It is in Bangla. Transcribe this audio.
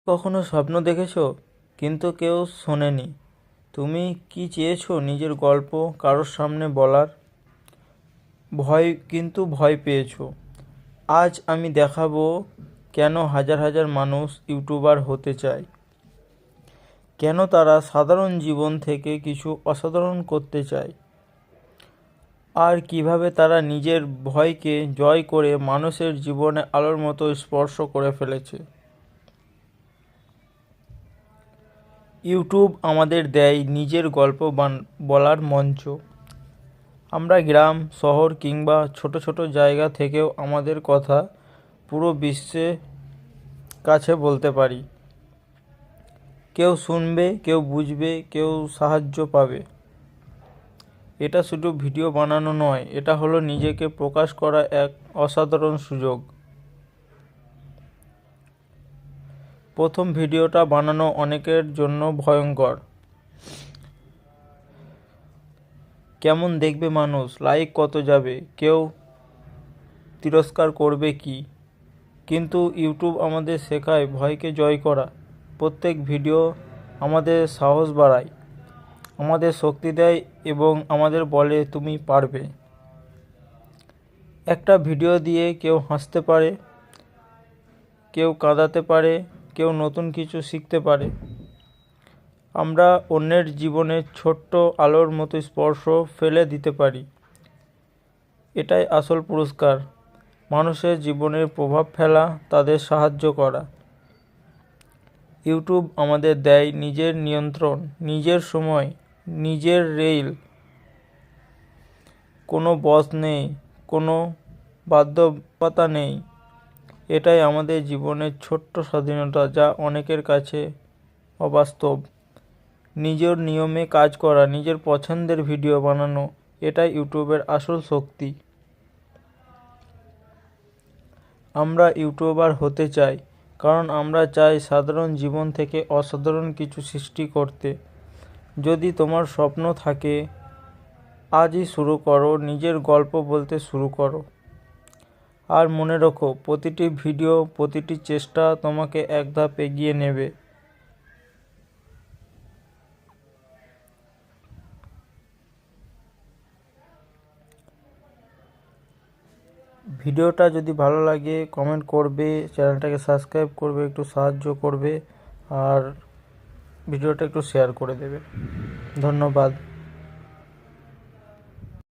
কখনো স্বপ্ন দেখেছো কিন্তু কেউ শোনেনি? তুমি কি চেয়েছো নিজের গল্প কারোর সামনে বলার, ভয় পেয়েছো? আজ আমি দেখাবো কেন হাজার হাজার মানুষ ইউটিউবার হতে চায়, কেন তারা সাধারণ জীবন থেকে কিছু অসাধারণ করতে চায়, আর কিভাবে তারা নিজের ভয়কে জয় করে মানুষের জীবনে আলোর মতো স্পর্শ করে ফেলেছে। ইউটিউব আমাদের দেয় নিজের গল্প বলার মঞ্চ। আমরা গ্রাম, শহর কিংবা ছোট ছোট জায়গা থেকেও আমাদের কথা পুরো বিশ্বের কাছে বলতে পারি। কেউ শুনবে, কেউ বুঝবে, কেউ সাহায্য পাবে। এটা শুধু ভিডিও বানানো নয়, এটা হলো নিজেকে প্রকাশ করা এক অসাধারণ সুযোগ। প্রথম ভিডিওটা বানানো অনেকের জন্য ভয়ঙ্কর। কেমন দেখবে মানুষ, লাইক কত যাবে, কেউ তিরস্কার করবে কি? কিন্তু ইউটিউব আমাদের শেখায় ভয়কে জয় করা। প্রত্যেক ভিডিও আমাদের সাহস বাড়ায়, আমাদের শক্তি দেয় এবং আমাদের বলে তুমি পারবে। একটা ভিডিও দিয়ে কেউ হাসতে পারে, কেউ কাঁদাতে পারে, কেউ নতুন কিছু শিখতে পারে। আমরা অন্যের জীবনে ছোট্ট আলোর মতো স্পর্শ ফেলে দিতে পারি। এটাই আসল পুরস্কার, মানুষের জীবনের প্রভাব ফেলা, তাদের সাহায্য করা। ইউটিউব আমাদের দেয় নিজের নিয়ন্ত্রণ, নিজের সময়, নিজের রেল। কোনো বস নেই, কোনো বাধ্যবাধকতা নেই। এটাই আমাদের জীবনের ছোট্ট স্বাধীনতা, যা অনেকের কাছে অবাস্তব। নিজের নিয়মে কাজ করা, নিজের পছন্দের ভিডিও বানানো, এটাই ইউটিউবের আসল শক্তি। আমরা ইউটিউবার হতে চাই কারণ আমরা চাই সাধারণ জীবন থেকে অসাধারণ কিছু সৃষ্টি করতে। যদি তোমার স্বপ্ন থাকে, আজই শুরু করো, নিজের গল্প বলতে শুরু করো। আর মনে রেখো, প্রতিটি ভিডিও, প্রতিটি চেষ্টা তোমাকে এক ধাপ এগিয়ে নেবে। ভিডিওটা যদি ভালো লাগে কমেন্ট করবে, চ্যানেলটাকে সাবস্ক্রাইব করবে, একটু সাহায্য করবে, আর ভিডিওটা একটু শেয়ার করে দেবে। ধন্যবাদ।